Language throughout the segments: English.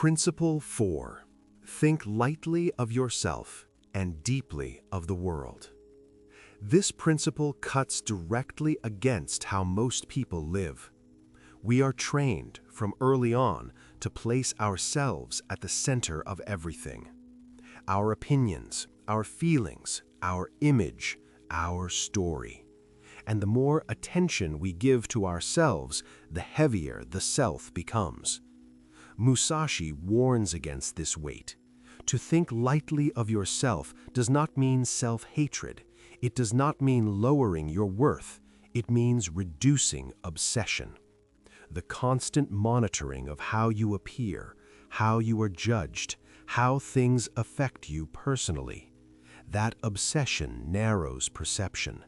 Principle 4. Think lightly of yourself and deeply of the world. This principle cuts directly against how most people live. We are trained from early on to place ourselves at the center of everything. Our opinions, our feelings, our image, our story. And the more attention we give to ourselves, the heavier the self becomes. Musashi warns against this weight. To think lightly of yourself does not mean self-hatred. It does not mean lowering your worth. It means reducing obsession. The constant monitoring of how you appear, how you are judged, how things affect you personally. That obsession narrows perception.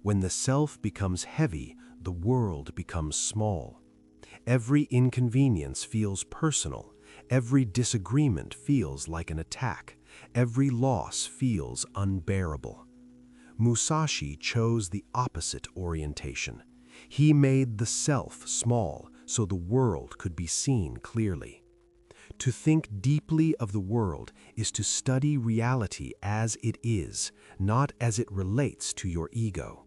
When the self becomes heavy, the world becomes small. Every inconvenience feels personal. Every disagreement feels like an attack. Every loss feels unbearable. Musashi chose the opposite orientation. He made the self small so the world could be seen clearly. To think deeply of the world is to study reality as it is, not as it relates to your ego.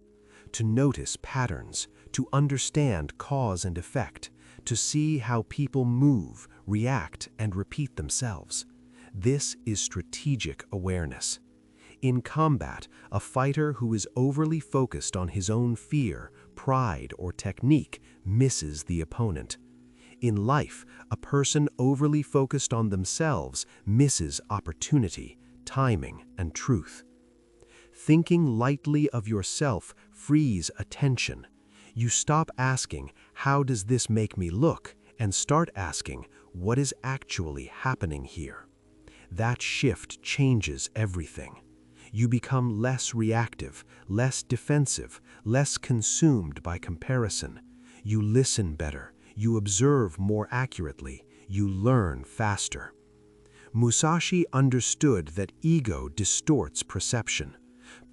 To notice patterns, to understand cause and effect, to see how people move, react, and repeat themselves. This is strategic awareness. In combat, a fighter who is overly focused on his own fear, pride, or technique misses the opponent. In life, a person overly focused on themselves misses opportunity, timing, and truth. Thinking lightly of yourself frees attention. You stop asking, "How does this make me look?" and start asking, "What is actually happening here?" That shift changes everything. You become less reactive, less defensive, less consumed by comparison. You listen better, you observe more accurately, you learn faster. Musashi understood that ego distorts perception.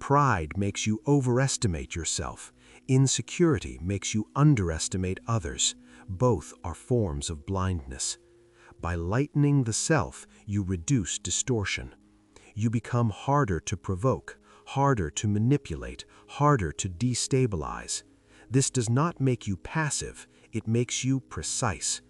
Pride makes you overestimate yourself. Insecurity makes you underestimate others. Both are forms of blindness. By lightening the self, you reduce distortion. You become harder to provoke, harder to manipulate, harder to destabilize. This does not make you passive, it makes you precise.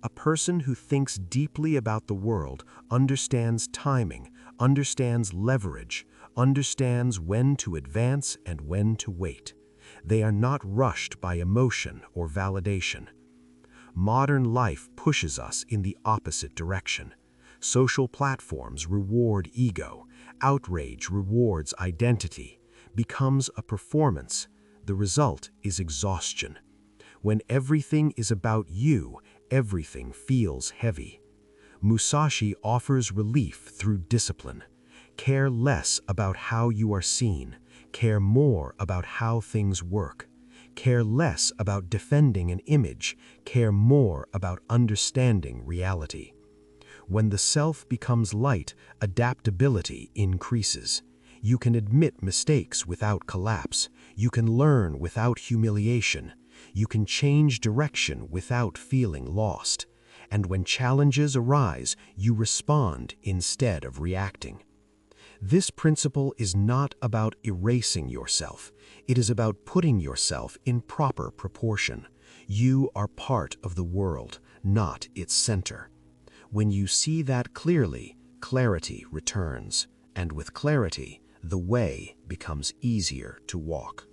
A person who thinks deeply about the world understands timing, understands leverage, understands when to advance and when to wait. They are not rushed by emotion or validation. Modern life pushes us in the opposite direction. Social platforms reward ego. Outrage rewards identity. Becomes a performance. The result is exhaustion. When everything is about you, everything feels heavy. Musashi offers relief through discipline. Care less about how you are seen. Care more about how things work. Care less about defending an image. Care more about understanding reality. When the self becomes light, adaptability increases. You can admit mistakes without collapse. You can learn without humiliation. You can change direction without feeling lost. And when challenges arise, you respond instead of reacting. This principle is not about erasing yourself. It is about putting yourself in proper proportion. You are part of the world, not its center. When you see that clearly, clarity returns. And with clarity, the way becomes easier to walk.